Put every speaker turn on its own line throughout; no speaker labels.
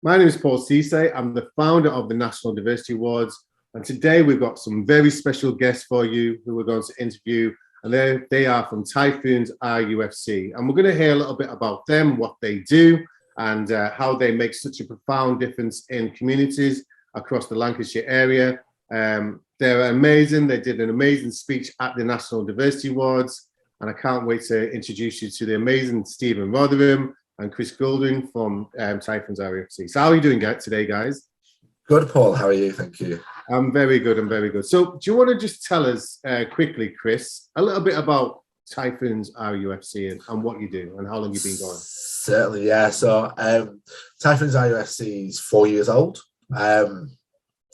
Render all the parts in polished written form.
My name is Paul Cisse. I'm the founder of the National Diversity Awards. And today we've got some very special guests for you who we're going to interview. And they are from Typhoons RUFC. And we're going to hear a little bit about them, what they do, and how they make such a profound difference in communities across the Lancashire area. They're amazing. They did an amazing speech at the National Diversity Awards. And I can't wait to introduce you to the amazing Stephen Rotherham and Chris Golding from Typhoons RUFC. So how are you doing today, guys?
Good, Paul. How are you? Thank you.
I'm very good. I'm very good. So do you want to just tell us quickly, Chris, a little bit about Typhoons RUFC and what you do and how long you've been going?
Certainly, yeah. So Typhoons RUFC is 4 years old.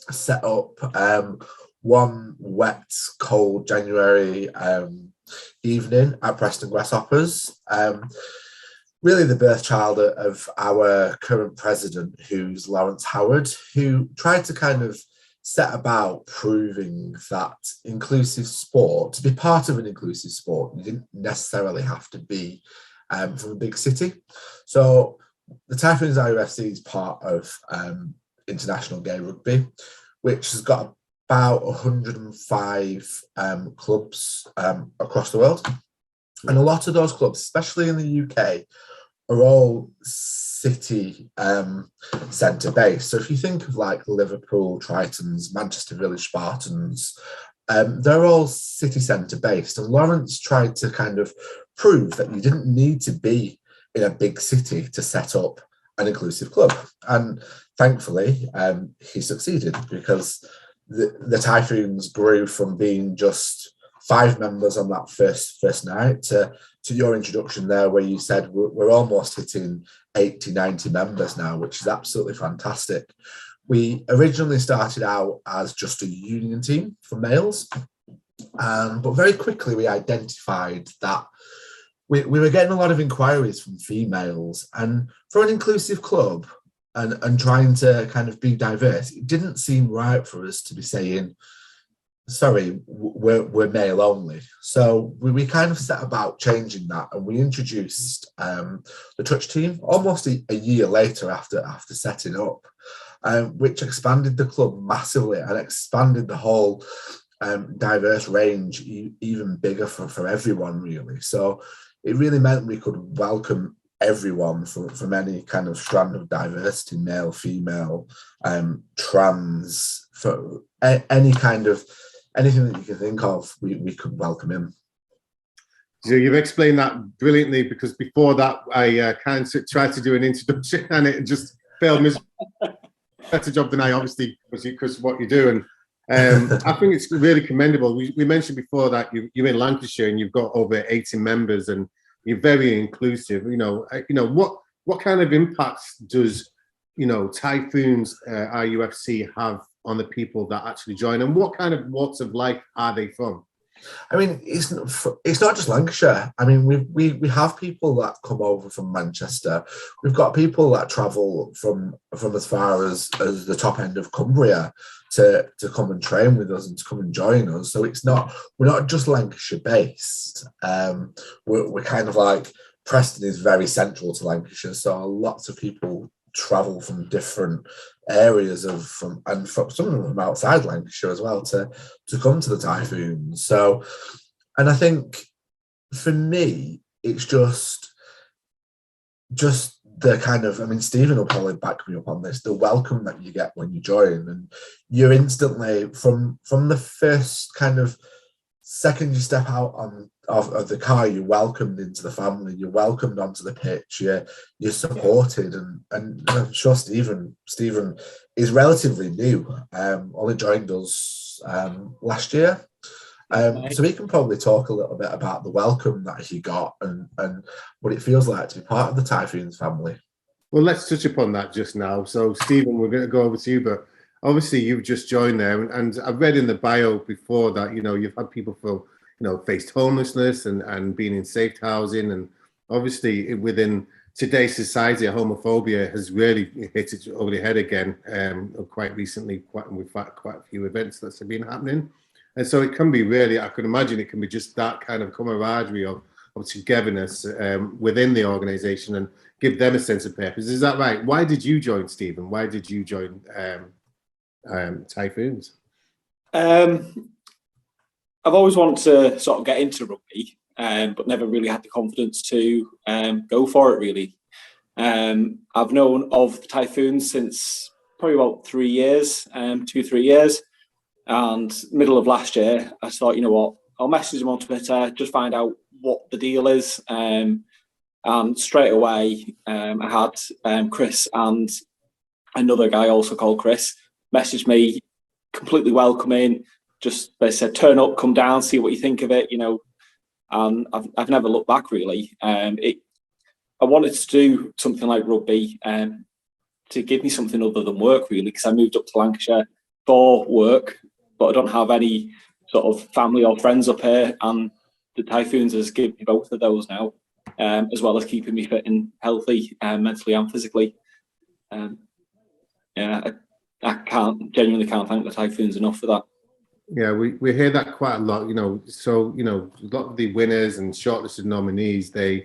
Set up one wet, cold January evening at Preston Grasshoppers. Really the birth child of our current president, who's Lawrence Howard, who tried to kind of set about proving that inclusive sport, to be part of an inclusive sport, you didn't necessarily have to be from a big city. So the Typhoons RUFC is part of international gay rugby, which has got about 105 clubs across the world. And a lot of those clubs, especially in the UK, are all city centre based. So if you think of like Liverpool Tritons, Manchester Village Spartans, they're all city centre based. And Lawrence tried to kind of prove that you didn't need to be in a big city to set up an inclusive club. And thankfully, he succeeded, because the Typhoons grew from being just 5 members on that first night to your introduction there, where you said we're almost hitting 80, 90 members now, which is absolutely fantastic. We originally started out as just a union team for males, but very quickly we identified that we were getting a lot of inquiries from females, and for an inclusive club and trying to kind of be diverse, it didn't seem right for us to be saying, sorry, we're male only. So we kind of set about changing that, and we introduced the touch team almost a year later after setting up, which expanded the club massively and expanded the whole diverse range even bigger for everyone, really. So it really meant we could welcome everyone from any kind of strand of diversity, male, female, trans, for any kind of anything that you can think of, we could welcome him.
So you've explained that brilliantly, because before that I kind of tried to do an introduction and it just failed miserably. Better job than I, obviously, because what you do. And I think it's really commendable. We mentioned before that you're in Lancashire and you've got over 80 members and you're very inclusive. What kind of impacts does Typhoons RUFC have on the people that actually join, and what kind of walks of life are they from?
I mean, it's not just Lancashire. I mean, we have people that come over from Manchester. We've got people that travel from as far as the top end of Cumbria to come and train with us and to come and join us. So we're not just Lancashire based. We're kind of like, Preston is very central to Lancashire, so lots of people travel from different areas some of them from outside Lancashire as well to come to the Typhoons. So, and I think for me, it's just the kind of, I mean, Stephen will probably back me up on this, the welcome that you get when you join, and you're instantly from the first kind of second you step out of the car, you're welcomed into the family, you're welcomed onto the pitch, you're supported, and I'm sure Stephen is relatively new, only joined us last year, so he can probably talk a little bit about the welcome that he got and what it feels like to be part of the Typhoons family.
Well, let's touch upon that just now. So Stephen, we're going to go over to you, but obviously you've just joined there, and I've read in the bio before that you've had people from faced homelessness and been in safe housing, and obviously within today's society, homophobia has really hit it over the head again. Quite recently, we've had quite a few events that have been happening, and so it can be really, I can imagine it can be just that kind of camaraderie of togetherness within the organisation and give them a sense of purpose. Is that right? Why did you join, Stephen? Why did you join Typhoons?
I've always wanted to sort of get into rugby, but never really had the confidence to go for it, really. I've known of the Typhoons since probably about 3 years, 2-3 years. And middle of last year, I thought, you know what, I'll message them on Twitter, just find out what the deal is. And straight away, I had Chris and another guy also called Chris message me, completely welcoming. Just they said, turn up, come down, see what you think of it, you know. And I've never looked back, really. I wanted to do something like rugby to give me something other than work, really, because I moved up to Lancashire for work, but I don't have any sort of family or friends up here. And the Typhoons has given me both of those now, as well as keeping me fit and healthy, mentally and physically. Yeah, I genuinely can't thank the Typhoons enough for that.
Yeah, we hear that quite a lot, you know. So, you know, a lot of the winners and shortlisted nominees, they're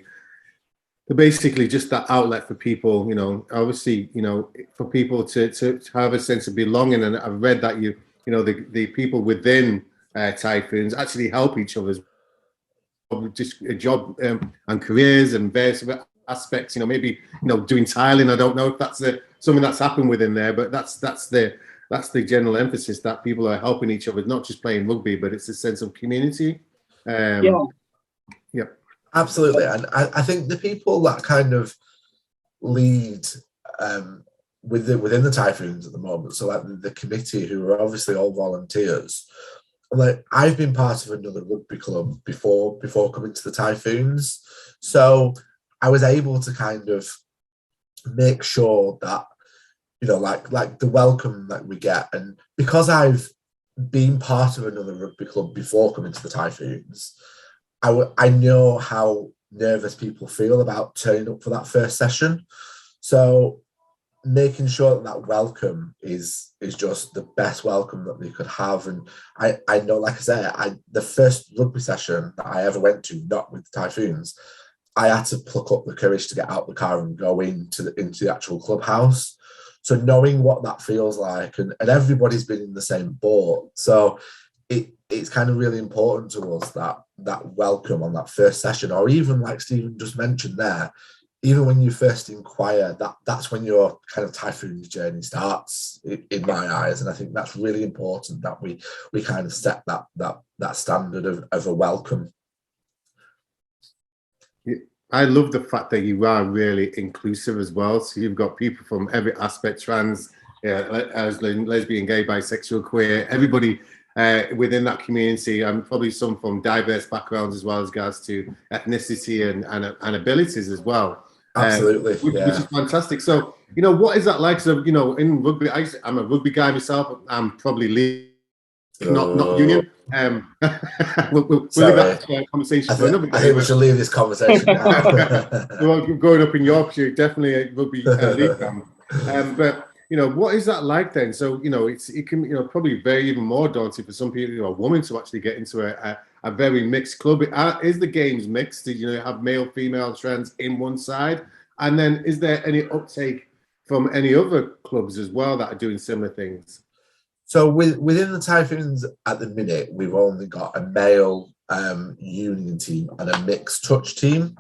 basically just that outlet for people, you know, obviously, you know, for people to have a sense of belonging. And I've read that you know, the people within Typhoons actually help each other's just a job and careers and various aspects, you know, maybe, you know, doing tiling. I don't know if that's something that's happened within there, but that's the general emphasis, that people are helping each other, not just playing rugby, but it's a sense of community. Yeah.
Absolutely. And I think the people that kind of lead within the Typhoons at the moment, so like the committee, who are obviously all volunteers, like I've been part of another rugby club before coming to the Typhoons. So I was able to kind of make sure that, you know, like the welcome that we get. And because I've been part of another rugby club before coming to the Typhoons, I know how nervous people feel about turning up for that first session. So making sure that welcome is just the best welcome that they could have. And I know, like I said, the first rugby session that I ever went to, not with the Typhoons, I had to pluck up the courage to get out the car and go into the actual clubhouse. So knowing what that feels like, and everybody's been in the same boat. So it's kind of really important to us that welcome on that first session, or even like Stephen just mentioned there, even when you first inquire, that's when your kind of Typhoons journey starts in my eyes. And I think that's really important, that we kind of set that standard of a welcome.
I love the fact that you are really inclusive as well. So you've got people from every aspect, trans, as lesbian, gay, bisexual, queer, everybody within that community, and probably some from diverse backgrounds as well, as regards to ethnicity and abilities as well.
Absolutely,
which is fantastic. So, you know, what is that like? So, you know, in rugby, I'm a rugby guy myself. I'm probably not union. We'll leave that conversation for another day.
I think we should leave this conversation now.
Well, growing up in Yorkshire, definitely a rugby league fan. But you know, what is that like then? So, you know, it can, you know, probably very even more daunting for some people, you know, a woman to actually get into a very mixed club. Is the games mixed? Did you know have male, female, trans in one side? And then is there any uptake from any other clubs as well that are doing similar things?
So within the Typhoons at the minute, we've only got a male union team and a mixed touch team.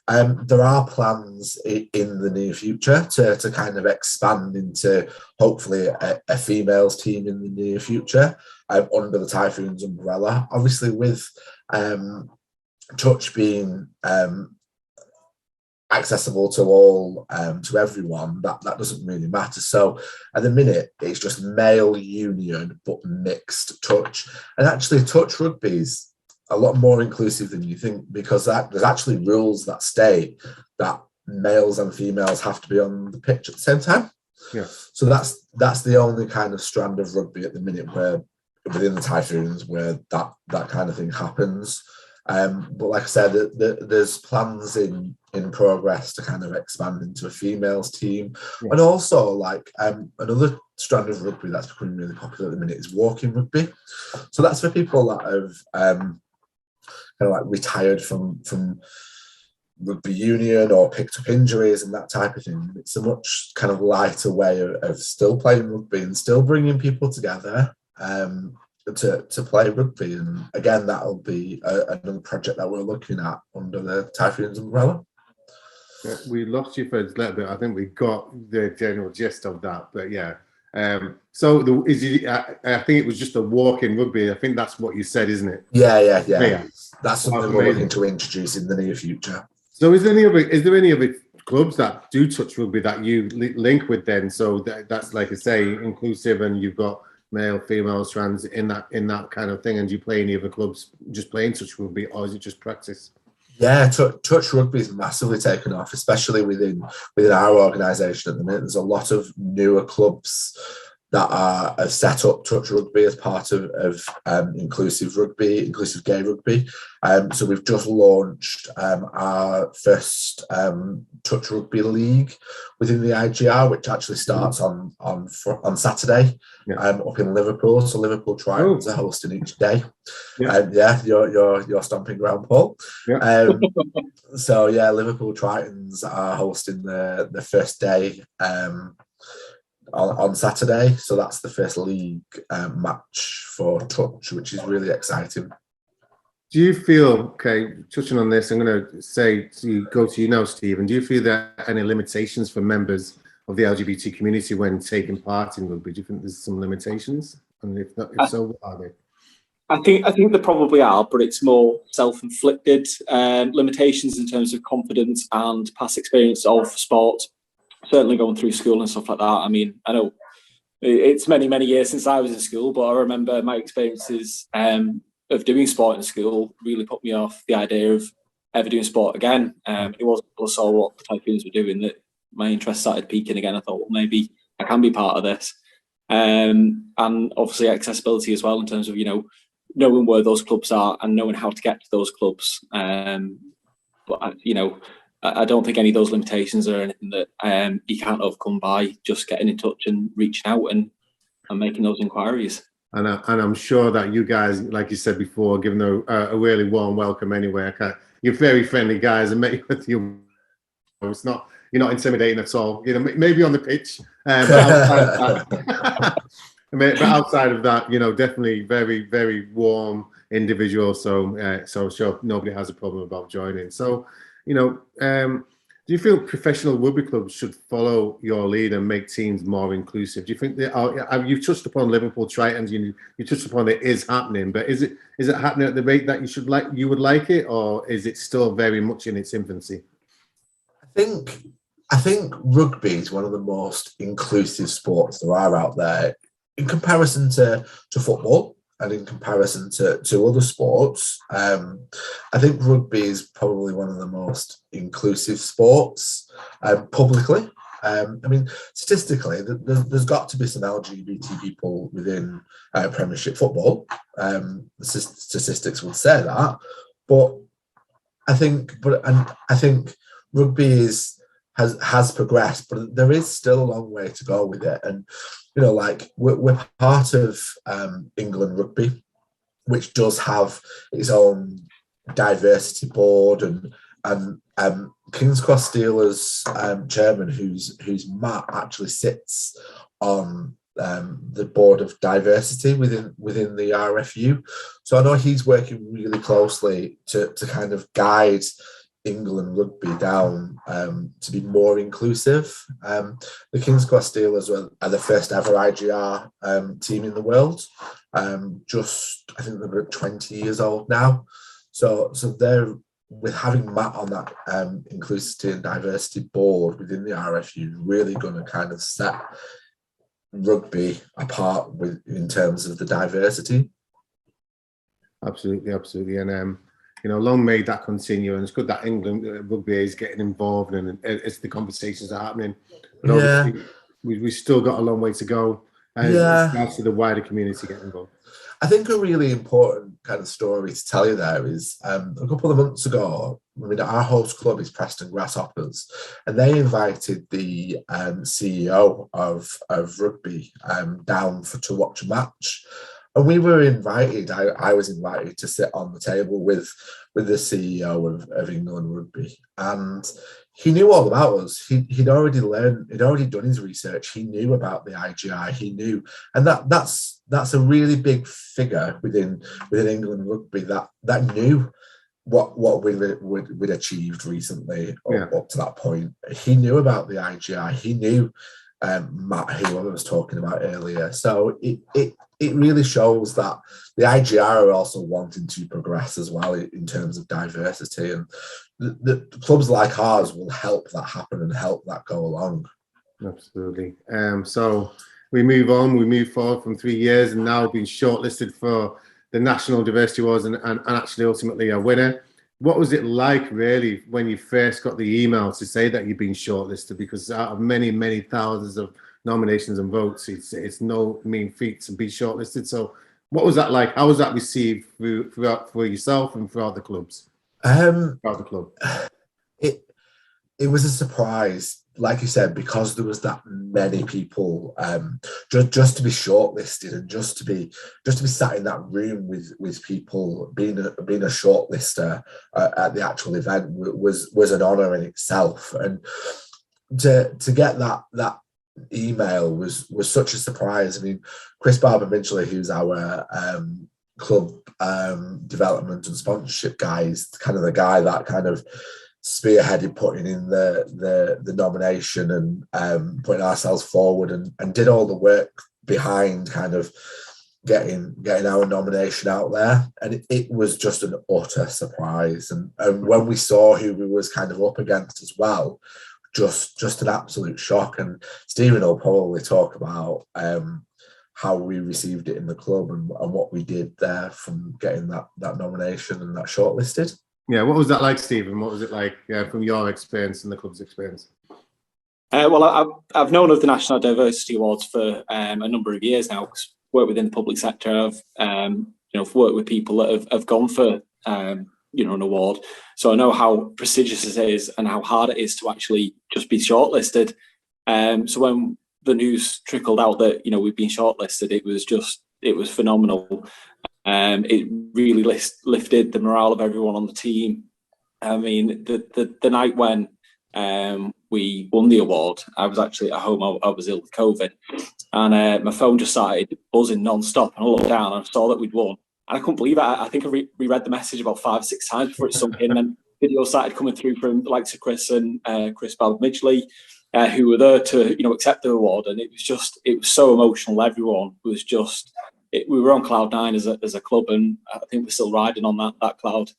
There are plans in the near future to kind of expand into hopefully a females team in the near future under the Typhoons umbrella. Obviously with touch being accessible to all, to everyone, that doesn't really matter. So at the minute, it's just male union, but mixed touch. And actually touch rugby's a lot more inclusive than you think, because there's actually rules that state that males and females have to be on the pitch at the same time.
Yeah.
So that's the only kind of strand of rugby at the minute where within the Typhoons where that kind of thing happens. But like I said, there's plans in progress to kind of expand into a females team. Yeah. And also like another strand of rugby that's becoming really popular at the minute is walking rugby. So that's for people that have kind of like retired from rugby union or picked up injuries and that type of thing. It's a much kind of lighter way of still playing rugby and still bringing people together to play rugby. And again, that'll be another project that we're looking at under the Typhoons umbrella.
Yeah, we lost you for a little bit. I think we got the general gist of that, but yeah. So I think it was just a walk in rugby. I think that's what you said, isn't it?
Yeah. That's something we're looking to introduce in the near future.
So is there any other clubs that do touch rugby that you link with then? So that's like I say, inclusive, and you've got male, female, trans in that kind of thing. And do you play any other clubs just playing touch rugby, or is it just practice?
Yeah, touch rugby is massively taken off, especially within our organisation at the minute. There's a lot of newer clubs that have set up touch rugby as part of inclusive gay rugby. So we've just launched our first touch rugby league within the IGR, which actually starts on Saturday up in Liverpool. So Liverpool Tritons are hosting each day. Your stomping ground, Paul. So Liverpool Tritons are hosting the first day on Saturday. So that's the first league match for touch, which is really exciting.
Do you feel, touching on this, I'm going to go to you now, Stephen. Do you feel there are any limitations for members of the LGBT community when taking part in rugby? Do you think there's some limitations? And if so, what are they?
I think there probably are, but it's more self-inflicted limitations in terms of confidence and past experience of sport. Certainly going through school and stuff like that. I mean, I know it's many, many years since I was in school, but I remember my experiences of doing sport in school really put me off the idea of ever doing sport again. It wasn't until I saw what the Typhoons were doing that my interest started peaking again. I thought, well, maybe I can be part of this. And obviously accessibility as well in terms of, knowing where those clubs are and knowing how to get to those clubs. But I don't think any of those limitations are anything that you can't overcome by just getting in touch and reaching out and making those inquiries.
And I'm sure that you guys, like you said before, giving a really warm welcome anyway. You're very friendly guys, and with you, it's not, you're not intimidating at all. Maybe on the pitch, but outside of that, definitely very, very warm individual. So sure, nobody has a problem about joining. So, do you feel professional rugby clubs should follow your lead and make teams more inclusive? Do you think you've touched upon Liverpool Tritons, you touched upon it is happening, but is it happening at the rate that you would like it, or is it still very much in its infancy?
I think rugby is one of the most inclusive sports there are out there in comparison to football. And in comparison to other sports, I think rugby is probably one of the most inclusive sports publicly. I mean, statistically, there's got to be some LGBT people within Premiership football. The statistics would say that, but I think rugby has progressed, but there is still a long way to go with it. And we're part of England Rugby, which does have its own diversity board, and King's Cross Steelers chairman, who's Matt, actually sits on the board of diversity within the RFU. So I know he's working really closely to kind of guide England Rugby down to be more inclusive. The King's Cross Steelers are the first ever IGR team in the world. I think they're 20 years old now. So they're, with having Matt on that inclusivity and diversity board within the RFU, really going to kind of set rugby apart in terms of the diversity.
Absolutely. And long may that continue, and it's good that England Rugby is getting involved and it's the conversations are happening. But obviously, we still got a long way to go, and it's to the wider community getting involved.
I think a really important kind of story to tell you there is a couple of months ago, our host club is Preston Grasshoppers, and they invited the CEO of rugby down to watch a match. And we were invited. I was invited to sit on the table with the CEO of England Rugby, and he knew all about us. He'd already done his research. He knew about the IGI. He knew, and that's a really big figure within England Rugby that knew what we'd achieved recently up to that point. He knew about the IGI. He knew Matt, who I was talking about earlier. So it really shows that the IGI are also wanting to progress as well in terms of diversity, and the clubs like ours will help that happen and help that go along.
Absolutely. So we move on. We move forward from 3 years, and now being shortlisted for the National Diversity Awards and actually ultimately a winner. What was it like, really, when you first got the email to say that you've been shortlisted? Because out of many, many thousands of nominations and votes, it's no mean feat to be shortlisted. So what was that like? How was that received for yourself and throughout the clubs? Throughout the club?
It was a surprise, like you said, because there was that many people. Just to be shortlisted and just to be sat in that room with people, being a shortlister at the actual event was an honour in itself, and to get that email was such a surprise. I mean, Chris Barber-Minchley, who's our club development and sponsorship guy, is kind of the guy that kind of spearheaded putting in the nomination and putting ourselves forward and did all the work behind kind of getting our nomination out there. And it was just an utter surprise. And when we saw who we was kind of up against as well, just an absolute shock. And Stephen will probably talk about how we received it in the club and what we did there from getting that nomination and that shortlisted.
Yeah, what was that like, Stephen? What was it like from your experience and the club's experience?
Well, I've known of the National Diversity Awards for a number of years now. Cause I've worked within the public sector. I've worked with people that have gone for an award, so I know how prestigious it is and how hard it is to actually just be shortlisted. So when the news trickled out that we've been shortlisted, it was phenomenal. It really lifted the morale of everyone on the team. I mean, the night when we won the award, I was actually at home. I was ill with COVID, and my phone just started buzzing non-stop. And I looked down and I saw that we'd won. And I couldn't believe it. I think I reread the message about 5 or 6 times before it sunk in. And videos started coming through from the likes of Chris and Chris Barber-Minchley, who were there to accept the award. And it was so emotional. Everyone was just. We were on cloud nine as a club, and I think we're still riding on that cloud.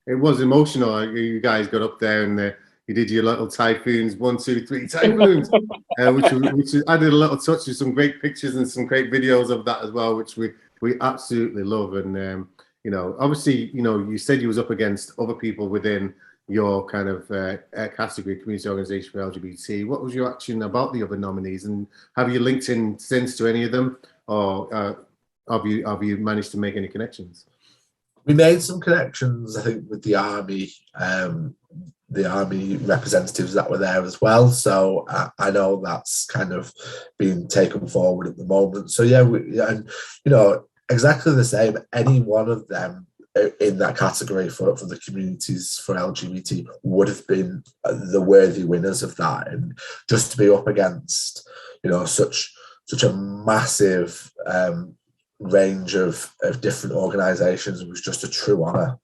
It
was emotional. You guys got up there and you did your little Typhoons, 1, 2, 3 Typhoons, which added a little touch with some great pictures and some great videos of that as well, which we absolutely love. And obviously, you said you was up against other people within your kind of category, community organisation for LGBT. What was your action about the other nominees, and have you linked in since to any of them, or have you managed to make any connections?
We made some connections, I think, with the army representatives that were there as well. So I know that's kind of being taken forward at the moment. So yeah, exactly the same. Any one of them in that category for the communities for LGBT would have been the worthy winners of that. And just to be up against such a massive range of different organizations was just a true honor.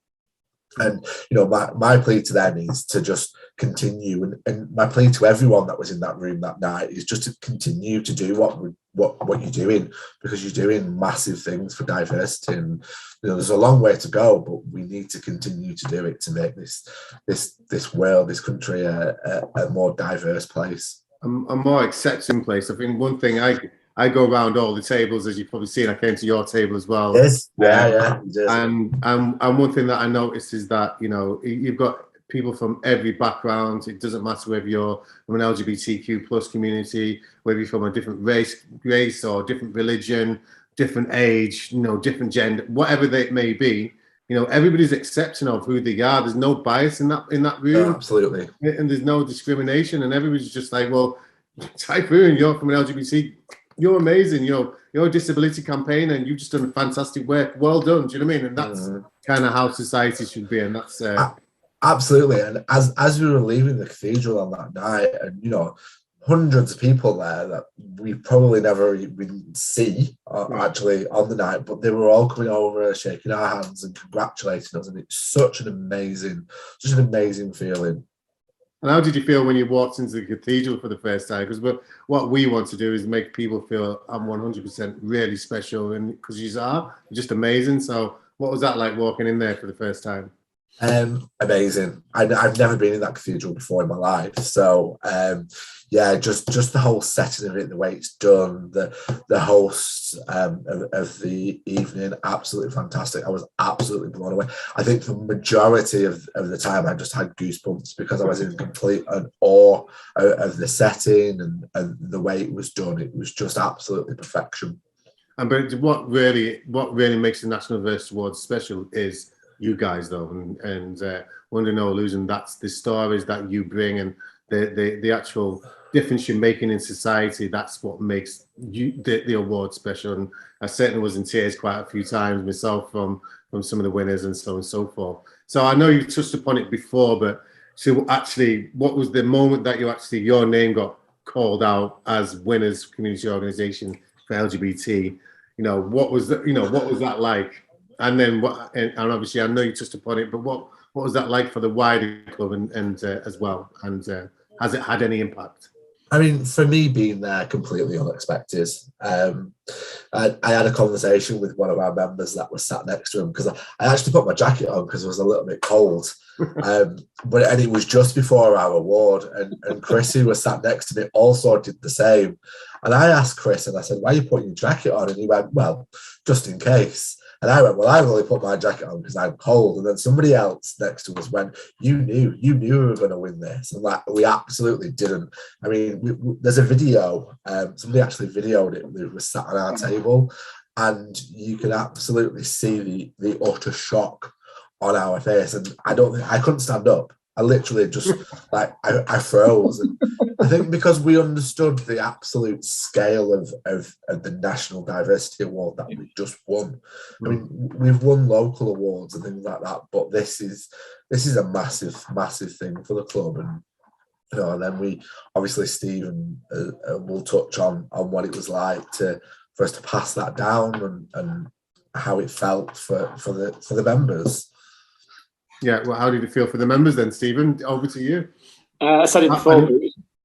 And my plea to them is to just continue, and my plea to everyone that was in that room that night is just to continue to do what you're doing, because you're doing massive things for diversity. And there's a long way to go, but we need to continue to do it to make this world, this country, a more diverse place,
a more accepting place. I think one thing I go around all the tables, as you've probably seen. I came to your table as well.
Yes, yeah.
And one thing that I noticed is that you've got people from every background. It doesn't matter whether you're from an LGBTQ plus community, whether you're from a different race or different religion, different age, different gender, whatever they may be. Everybody's accepting of who they are. There's no bias in that room.
Absolutely.
And there's no discrimination, and everybody's just like, well, Typhoon, you're from an LGBT. You're amazing. You're a disability campaigner, and you've just done fantastic work. Well done. Do you know what I mean? And that's kind of how society should be. And that's
absolutely. And as we were leaving the cathedral on that night, and hundreds of people there that we probably never even see actually on the night, but they were all coming over, shaking our hands and congratulating us, and it's such an amazing feeling.
And how did you feel when you walked into the cathedral for the first time? Because what we want to do is make people feel I'm 100% really special, and because you're just amazing. So what was that like walking in there for the first time?
Amazing. I've never been in that cathedral before in my life, so just the whole setting of it, the way it's done, the hosts of the evening, absolutely fantastic. I was absolutely blown away. I think the majority of the time I just had goosebumps because I was in complete awe of the setting and the way it was done. It was just absolutely perfection.
But what really makes the National Diversity Awards special is you guys, though, and Wonder No Illusion. That's the stories that you bring and the actual difference you're making in society. That's what makes the award special. And I certainly was in tears quite a few times myself from some of the winners and so on and so forth. So I know you touched upon it before, but so actually, what was the moment that your name got called out as winners community organisation for LGBT? What was that like? And then and obviously I know you touched upon it, but what was that like for the wider club and as well? And has it had any impact?
I mean, for me, being there completely unexpected. I had a conversation with one of our members that was sat next to him, because I actually put my jacket on because it was a little bit cold. And it was just before our award, and Chris, who was sat next to me, also did the same. And I asked Chris, and I said, "Why are you putting your jacket on?" And he went, "Well, just in case." And I went, "Well, I've only put my jacket on because I'm cold." And then somebody else next to us went, you knew we were going to win this. And we absolutely didn't. I mean, there's a video, somebody actually videoed it. It was sat on our table, and you can absolutely see the utter shock on our face. And I couldn't stand up. I literally just I froze. And I think because we understood the absolute scale of the National Diversity Award that we just won. I mean, we've won local awards and things like that, but this is a massive thing for the club. And and then we obviously Stephen will touch on what it was like for us to pass that down and how it felt for the members.
Yeah, well, how did it feel for the members then, Stephen? Over to you.
I said it before.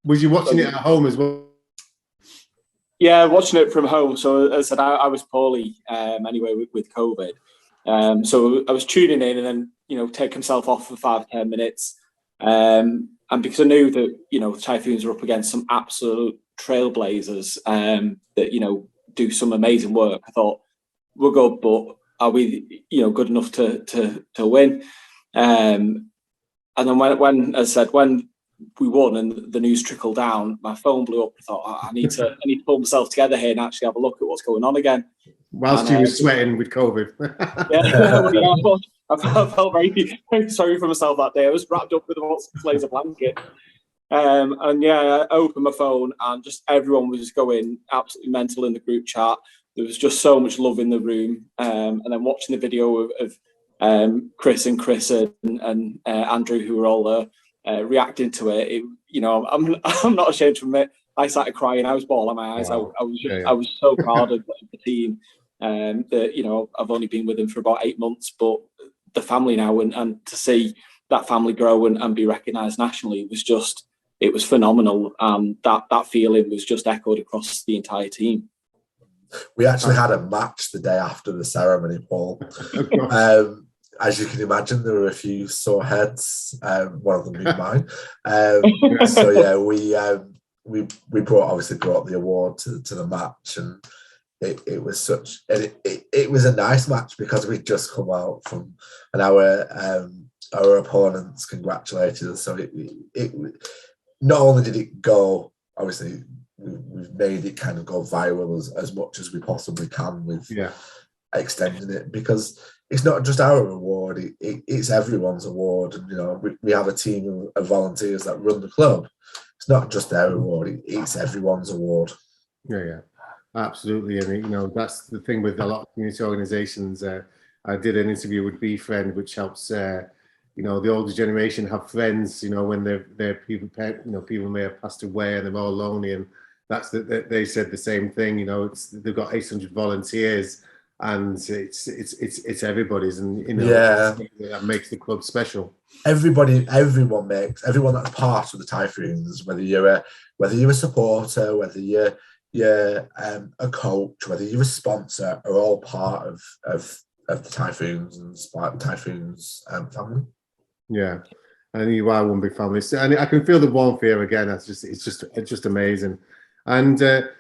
Was you watching it at home as well?
Yeah, watching it from home. So as I said, I was poorly anyway with COVID. So I was tuning in and then, take himself off for 5-10 minutes. And because I knew that, the Typhoons were up against some absolute trailblazers that, do some amazing work, I thought, we're good, but are we, good enough to win? And then when we won and the news trickled down, my phone blew up. I thought, I need to pull myself together here and actually have a look at what's going on again.
Whilst you were sweating with COVID.
I felt very, very sorry for myself that day. I was wrapped up with a laser blanket. I opened my phone and just everyone was going absolutely mental in the group chat. There was just so much love in the room. And then watching the video of Chris and Andrew, who were all reacting to it, I'm not ashamed to admit, I started crying. I was bawling my eyes. Wow. I was so proud of the team. That I've only been with them for about 8 months, but the family now and to see that family grow and be recognised nationally it was phenomenal. That feeling was just echoed across the entire team.
We actually had a match the day after the ceremony, Paul. As you can imagine, there were a few sore heads. One of them being mine. So yeah, we brought the award to the match, and it was it was a nice match because we'd just come out from our opponents congratulated us. So it not only did it go, obviously we've made it kind of go viral as much as we possibly can with extending it, because it's not just our award, it's everyone's award. And, you know, we have a team of volunteers that run the club. It's not just their award, it's everyone's award.
Yeah, absolutely. And, you know, that's the thing with a lot of community organizations. I did an interview with Befriend, which helps, you know, the older generation have friends, you know, when they're people, you know, people may have passed away and they're all lonely. And they said the same thing, you know, they've got 800 volunteers and it's everybody's, and, you know, that makes the club special.
Everyone that's part of the Typhoons, whether you're a supporter, whether you're a coach, whether you're a sponsor, are all part of the Typhoons and the Typhoons family.
Yeah, and you are one big family, and I can feel the warmth here again. It's just amazing. And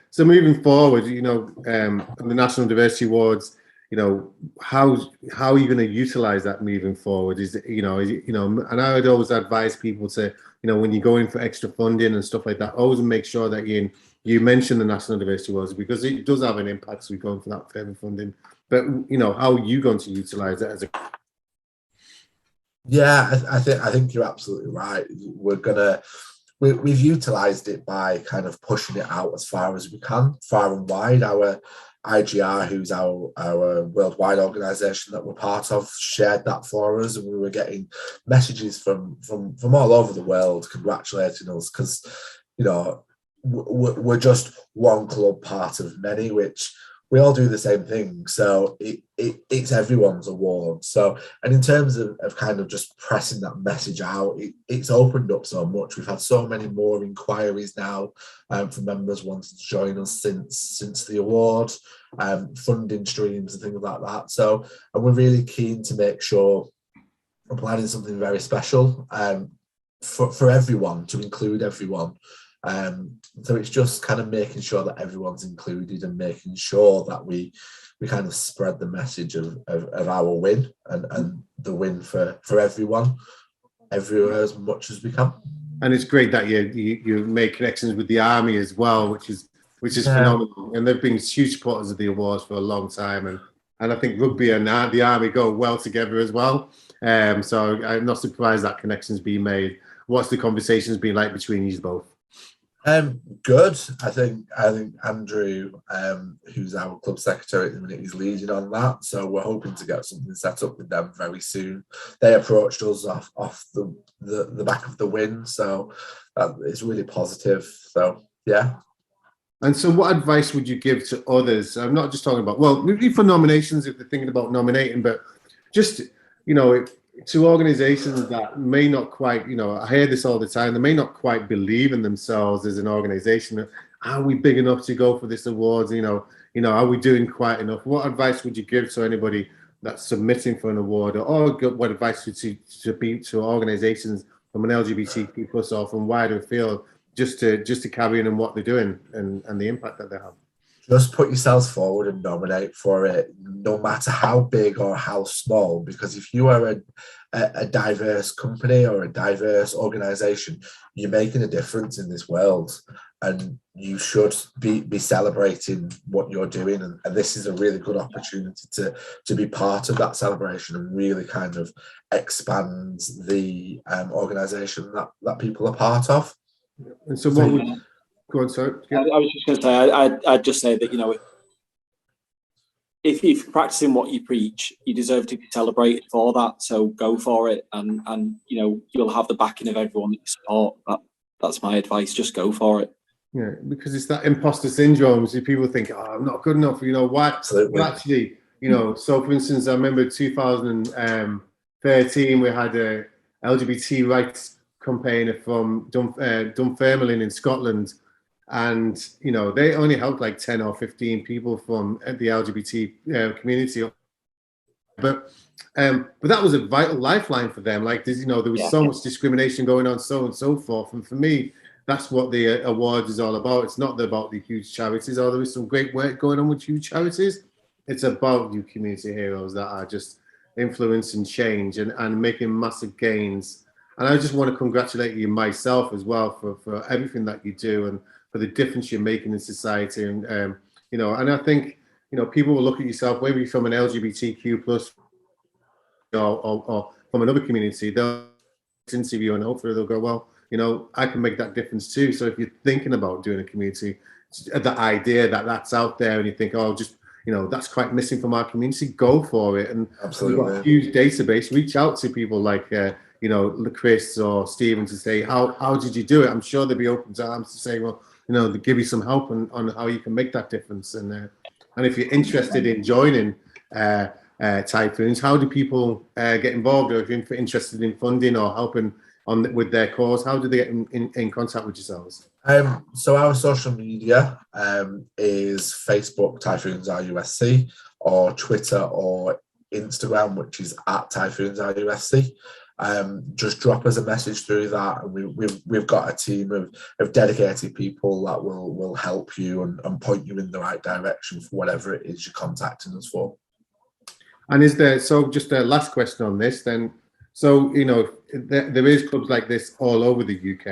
so moving forward, you know, the National Diversity Awards, you know, how are you going to utilize that moving forward? And I would always advise people to, you know, when you go in for extra funding and stuff like that, always make sure that you mention the National Diversity Awards, because it does have an impact. So we're going for that further funding. But, you know, how are you going to utilize it as a...
Yeah, I think you're absolutely right. We've utilised it by kind of pushing it out as far as we can, far and wide. Our IGR, who's our worldwide organisation that we're part of, shared that for us, and we were getting messages from all over the world congratulating us, because, you know, we're just one club part of many, which we all do the same thing. So it's everyone's award. So, and in terms of kind of just pressing that message out, it's opened up so much. We've had so many more inquiries now from members wanting to join us since the award, funding streams and things like that. So, and we're really keen to make sure we're planning something very special for everyone, to include everyone. So it's just kind of making sure that everyone's included and making sure that we kind of spread the message of our win and the win for everyone, everywhere, as much as we can. And
it's great that you make connections with the Army as well, which is phenomenal. And they've been huge supporters of the awards for a long time. And I think rugby and the Army go well together as well. So I'm not surprised that connection's been made. What's the conversations been like between you both?
Good. I think Andrew, who's our club secretary at the minute, is leading on that. So we're hoping to get something set up with them very soon. They approached us off the back of the win, so it's really positive. So yeah.
And so, what advice would you give to others? I'm not just talking about, well, maybe for nominations if they're thinking about nominating, but just, you know, to organizations that may not quite, you know, I hear this all the time, they may not quite believe in themselves as an organization. Are we big enough to go for this awards? You know, are we doing quite enough? What advice would you give to anybody that's submitting for an award, or what advice would to be to organizations from an LGBTQ plus or from wider field, just to carry in what they're doing and the impact that they have?
Just put yourselves forward and nominate for it, no matter how big or how small, because if you are a diverse company or a diverse organisation, you're making a difference in this world, and you should be celebrating what you're doing. And this is a really good opportunity to be part of that celebration and really kind of expand the organisation that people are part of.
And so what would... Go on, sorry.
Yeah. I was just going to say, I'd just say that, you know, if you're practicing what you preach, you deserve to be celebrated for that. So go for it, and you know, you'll have the backing of everyone that you support. That's my advice. Just go for it.
Yeah, because it's that imposter syndrome. So people think, oh, I'm not good enough. You know what?
Absolutely.
Well, actually, you know. So, for instance, I remember 2013, we had a LGBT rights campaigner from Dunfermline in Scotland. And, you know, they only helped like 10 or 15 people from the LGBT community. But that was a vital lifeline for them. Like, you know, there was so much discrimination going on, so on and so forth. And for me, that's what the award is all about. It's not about the huge charities, although there is some great work going on with huge charities. It's about you community heroes that are just influencing change and making massive gains. And I just want to congratulate you myself as well for everything that you do and for the difference you're making in society. And, you know, and I think, you know, people will look at yourself, maybe from an LGBTQ plus or from another community, they'll interview and hopefully they'll go, well, you know, I can make that difference too. So if you're thinking about doing a community, the idea that that's out there and you think, oh, just, you know, that's quite missing from our community, go for it. And
Absolutely.
we've got a huge database. Reach out to people like, you know, Chris or Stephen to say, how did you do it? I'm sure they'll be open to arms to say, well, you know, to give you some help on how you can make that difference. And if you're interested in joining Typhoons, how do people get involved? Or if you're interested in funding or helping with their cause, how do they get in contact with yourselves?
So our social media is Facebook Typhoons RUFC, or Twitter or Instagram, which is at Typhoons RUFC. Just drop us a message through that, and we've got a team of dedicated people that will help you and point you in the right direction for whatever it is you're contacting us for.
And is there, so just a last question on this then, so, you know, there is clubs like this all over the UK,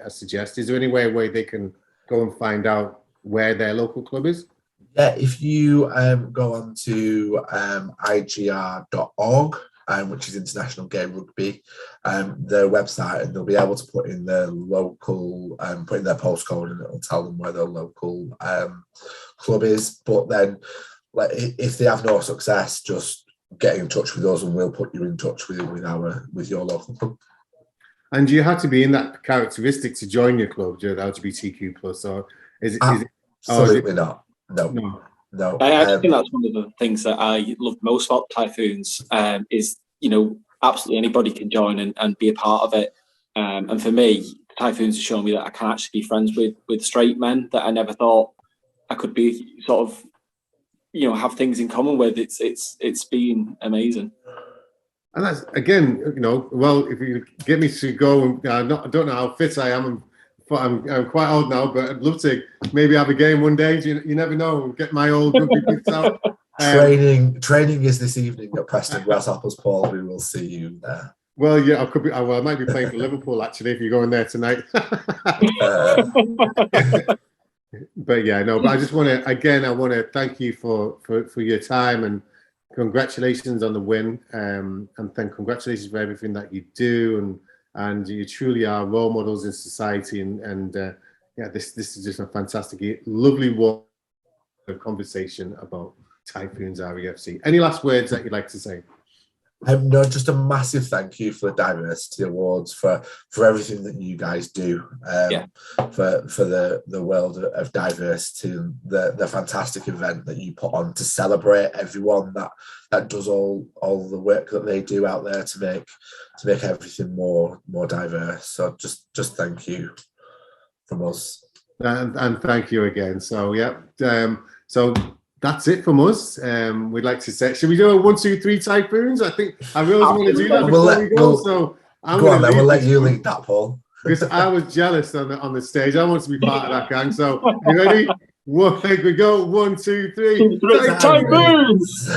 I suggest. Is there any way they can go and find out where their local club is?
Yeah, if you go on to igr.org, which is International Gay Rugby, their website, and they'll be able to put in their local, put in their postcode, and it'll tell them where their local club is. But then, like, if they have no success, just get in touch with us and we'll put you in touch with your local club.
And do you have to be in that characteristic to join your club, the LGBTQ plus, or is it?
Absolutely not. No.
I think that's one of the things that I love most about Typhoons, is, you know, absolutely anybody can join and be a part of it. And for me, Typhoons has shown me that I can actually be friends with straight men that I never thought I could be, sort of, you know, have things in common with. It's been amazing.
And that's, again, you know, well, if you get me to go, and I don't know how fit I am. I'm quite old now, but I'd love to maybe have a game one day. You never know. Get my old rugby bits out.
Training is this evening at Preston Grasshoppers, Paul. We will see you there.
Well, yeah, I might be playing for Liverpool actually if you're going there tonight. But yeah, no. But I just want to thank you for your time, and congratulations on the win, and then congratulations for everything that you do, and you truly are role models in society, and yeah, this is just a fantastic, lovely conversation about Typhoons RUFC. Any last words that you'd like to say?
No, just a massive thank you for the Diversity Awards, for everything that you guys do, for the world of diversity, and the fantastic event that you put on to celebrate everyone that does all the work that they do out there to make everything more diverse. So just thank you from us.
And thank you again. So yeah, so that's it from us. We'd like to say, should we do a 1, 2, 3 Typhoons? I think I really want to do that before we go. So
we'll let you lead that, Paul.
Because I was jealous on the stage. I want to be part of that gang. So you ready? Here we go. 1, 2, 3.
Typhoons!